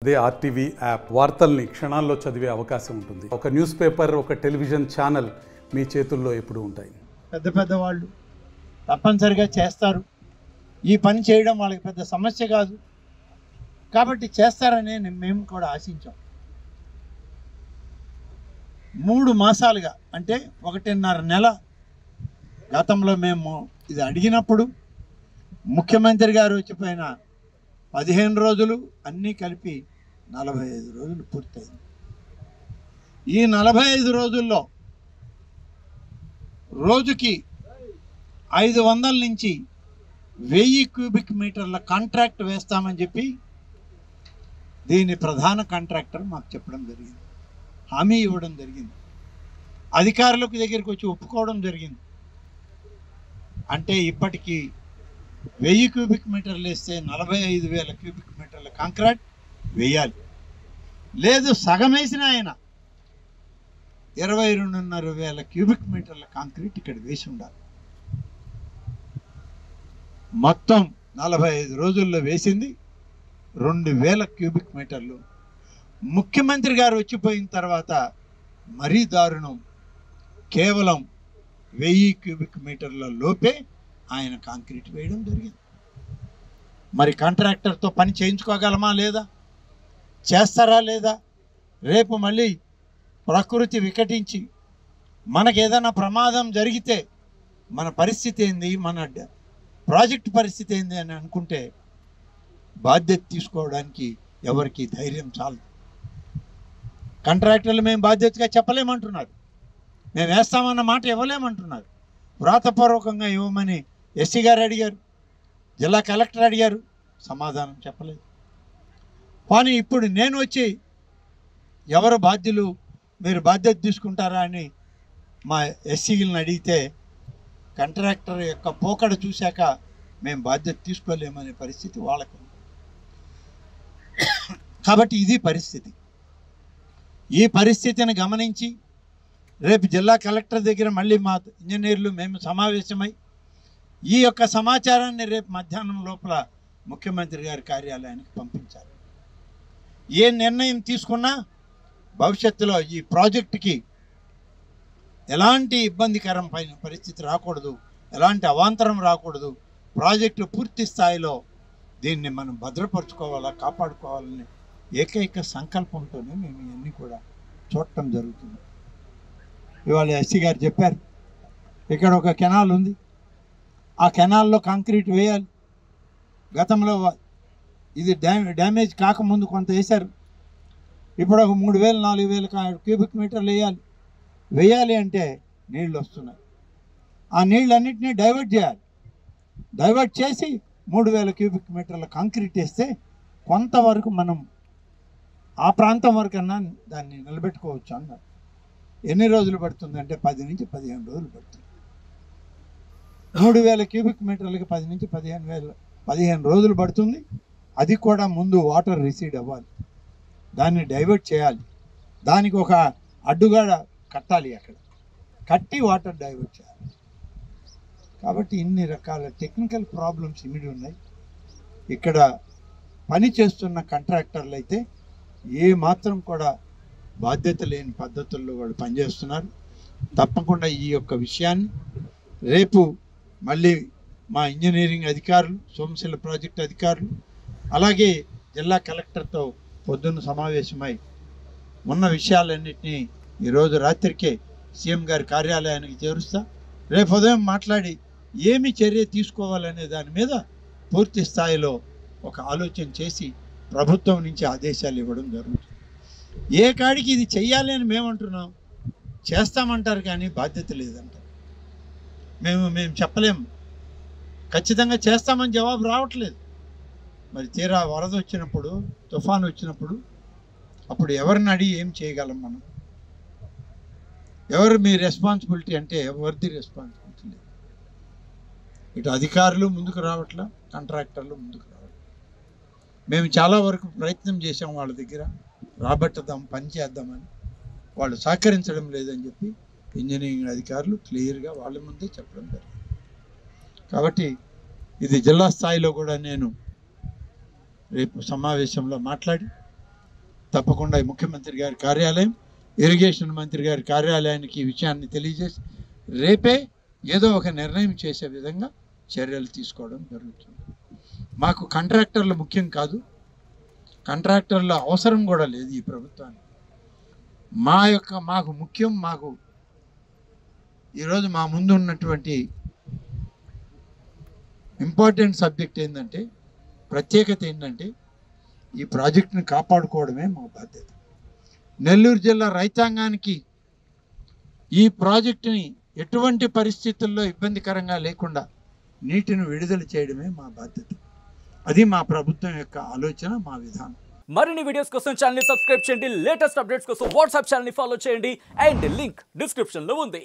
అదే RTV app వార్తల్ని క్షణాల్లో చదివే అవకాశం ఉంటుంది. ఒక న్యూస్ పేపర్, ఒక టెలివిజన్ ఛానల్ మీ చేతుల్లో ఎప్పుడూ ఉంటాయి. పెద్ద పెద్ద వాళ్ళు తప్పనిసరిగా చేస్తారు. ఈ పని చేయడం వాళ్ళకి పెద్ద సమస్య కాదు కాబట్టి చేస్తారని మేము కూడా ఆశించాం. 3 మాసాలుగా అంటే 1.5 నెల గతంలో మేము ఇది అడిగినప్పుడు ముఖ్యమంత్రి గారు వచ్చిపోయిన 15 రోజులు అన్నీ కలిపి 45 రోజులు పూర్తయింది. ఈ 45 రోజుల్లో రోజుకి 500 నుంచి 1000 క్యూబిక్ మీటర్ల కాంట్రాక్ట్ వేస్తామని చెప్పి దీని ప్రధాన కాంట్రాక్టర్ మాకు చెప్పడం జరిగింది, హామీ ఇవ్వడం జరిగింది, అధికారులకు దగ్గరికి వచ్చి ఒప్పుకోవడం జరిగింది. అంటే ఇప్పటికీ 1000 క్యూబిక్ మీటర్లు వేస్తే 45,000 క్యూబిక్ మీటర్ల కాంక్రీట్ వేయాలి. లేదు సగం వేసిన ఆయన 22,500 క్యూబిక్ మీటర్ల కాంక్రీట్ ఇక్కడ వేసి ఉండాలి. మొత్తం 45 రోజుల్లో వేసింది 2,000 క్యూబిక్ మీటర్లు. ముఖ్యమంత్రి గారు వచ్చిపోయిన తర్వాత మరీ దారుణం, కేవలం 1000 క్యూబిక్ మీటర్ల లోపే ఆయన కాంక్రీట్ వేయడం జరిగింది. మరి కాంట్రాక్టర్తో పని చేయించుకోగలమా లేదా, చేస్తారా లేదా? రేపు మళ్ళీ ప్రకృతి వికటించి మనకు ఏదైనా ప్రమాదం జరిగితే మన పరిస్థితి ఏంది, మన ప్రాజెక్టు పరిస్థితి ఏంది అని అనుకుంటే బాధ్యత తీసుకోవడానికి ఎవరికి ధైర్యం చాలదు. కాంట్రాక్టర్లు మేము బాధ్యతగా చెప్పలేమంటున్నారు, మేము వేస్తామన్న మాట ఇవ్వలేమంటున్నారు. వ్రాతపూర్వకంగా ఇవ్వమని ఎస్సీ గారు అడిగారు, జిల్లా కలెక్టర్ అడిగారు, సమాధానం చెప్పలేదు. కానీ ఇప్పుడు నేను వచ్చి ఎవరు బాధ్యులు, మీరు బాధ్యత తీసుకుంటారా అని మా ఎస్సీలను అడిగితే కాంట్రాక్టర్ యొక్క పోకడ చూశాక మేము బాధ్యత తీసుకోలేమనే పరిస్థితి వాళ్ళకు. కాబట్టి ఇది పరిస్థితి. ఈ పరిస్థితిని గమనించి రేపు జిల్లా కలెక్టర్ దగ్గర మళ్ళీ మా ఇంజనీర్లు మేము సమావేశమై ఈ యొక్క సమాచారాన్ని రేపు మధ్యాహ్నం లోపల ముఖ్యమంత్రి గారి కార్యాలయానికి పంపించాలి. ఏ నిర్ణయం తీసుకున్నా భవిష్యత్తులో ఈ ప్రాజెక్టుకి ఎలాంటి ఇబ్బందికరమైన పరిస్థితి రాకూడదు, ఎలాంటి అవాంతరం రాకూడదు. ప్రాజెక్టు పూర్తి స్థాయిలో దీన్ని మనం భద్రపరచుకోవాలా, కాపాడుకోవాలని ఏకైక సంకల్పంతోనే మేము ఇవన్నీ కూడా చూడటం జరుగుతుంది. ఇవాళ ఎస్సీ గారు చెప్పారు, ఇక్కడ ఒక కెనాల్ ఉంది, ఆ కెనాల్లో కాంక్రీట్ వేయాలి. గతంలో ఇది డ్యామేజ్ కాకముందు కొంత వేశారు, ఇప్పుడు ఒక 3,000-4,000 క్యూబిక్ మీటర్లు వేయాలి అంటే నీళ్ళు వస్తున్నాయి. ఆ నీళ్ళన్నింటినీ డైవర్ట్ చేయాలి. డైవర్ట్ చేసి 3,000 క్యూబిక్ మీటర్ల కాంక్రీట్ వేస్తే కొంతవరకు మనం ఆ ప్రాంతం వరకన్నా దాన్ని నిలబెట్టుకోవచ్చు అన్నారు. ఎన్ని రోజులు పడుతుంది అంటే 10 నుంచి 15 రోజులు పడుతుంది. 3,000 క్యూబిక్ మీటర్లకి 10 నుంచి 15 రోజులు పడుతుంది. అది కూడా ముందు వాటర్ రిసీడ్ అవ్వాలి, దాన్ని డైవర్ట్ చేయాలి, దానికి ఒక అడ్డుగాడ కట్టాలి, అక్కడ కట్టి వాటర్ డైవర్ట్ చేయాలి. కాబట్టి ఇన్ని రకాల టెక్నికల్ ప్రాబ్లమ్స్ ఇమిడి ఉన్నాయి. ఇక్కడ పని చేస్తున్న కాంట్రాక్టర్లు అయితే ఏ మాత్రం కూడా బాధ్యత లేని పద్ధతుల్లో వాళ్ళు పనిచేస్తున్నారు. తప్పకుండా ఈ యొక్క విషయాన్ని రేపు మళ్ళీ మా ఇంజనీరింగ్ అధికారులు, సోమశిల ప్రాజెక్టు అధికారులు, అలాగే జిల్లా కలెక్టర్తో పొద్దున్న సమావేశమై ఉన్న విషయాలన్నింటినీ ఈరోజు రాత్రికే సీఎం గారి కార్యాలయానికి చేరుస్తా. రేపు ఉదయం మాట్లాడి ఏమి చర్య తీసుకోవాలనే దాని మీద పూర్తి స్థాయిలో ఒక ఆలోచన చేసి ప్రభుత్వం నుంచి ఆదేశాలు ఇవ్వడం జరుగుతుంది. ఏ కాడికి ఇది చెయ్యాలి అని మేమంటున్నాం, చేస్తామంటారు కానీ బాధ్యత లేదంటారు. మేము చెప్పలేము, ఖచ్చితంగా చేస్తామని జవాబు రావట్లేదు. మరి తీరా వరద వచ్చినప్పుడు, తుఫాను వచ్చినప్పుడు అప్పుడు ఎవరిని అడిగి ఏం చేయగలం మనం? ఎవరు మీ రెస్పాన్సిబిలిటీ అంటే ఎవరిది రెస్పాన్సిబిలిటీ లేదు. ఇటు అధికారులు ముందుకు రావట్లా, కాంట్రాక్టర్లు ముందుకు రావట్లేదు. మేము చాలా వరకు ప్రయత్నం చేసాం వాళ్ళ దగ్గర, రాబట్టదాం, పని చేద్దామని. వాళ్ళు సహకరించడం లేదని చెప్పి ఇంజనీరింగ్ అధికారులు క్లియర్గా వాళ్ళ ముందే చెప్పడం జరిగింది. కాబట్టి ఇది జిల్లా స్థాయిలో కూడా నేను రేపు సమావేశంలో మాట్లాడి తప్పకుండా ఈ ముఖ్యమంత్రి గారి కార్యాలయం, ఇరిగేషన్ మంత్రి గారి కార్యాలయానికి ఈ విషయాన్ని తెలియజేసి రేపే ఏదో ఒక నిర్ణయం చేసే విధంగా చర్యలు తీసుకోవడం జరుగుతుంది. మాకు కాంట్రాక్టర్లు ముఖ్యం కాదు, కాంట్రాక్టర్ల అవసరం కూడా లేదు ఈ ప్రభుత్వానికి. మాకు ముఖ్యం, మాకు ఈరోజు మా ముందు ఉన్నటువంటి ఇంపార్టెంట్ సబ్జెక్ట్ ఏంటంటే, ప్రత్యేకత ఏంటంటే ఈ ప్రాజెక్టుని కాపాడుకోవడమే మా బాధ్యత. నెల్లూరు జిల్లా రైతాంగానికి ఈ ప్రాజెక్టుని ఎటువంటి పరిస్థితుల్లో ఇబ్బందికరంగా లేకుండా నీటిని విడుదల చేయడమే మా బాధ్యత. అది మా ప్రభుత్వం యొక్క ఆలోచన, మా విధానం. మరిన్ని వీడియోస్ కోసం ఛానల్ ని సబ్స్క్రైబ్ చేయండి, లేటెస్ట్ అప్డేట్స్ కోసం వాట్సాప్ ఛానల్ ని ఫాలో చేయండి అండ్ లింక్ డిస్క్రిప్షన్ లో ఉంది.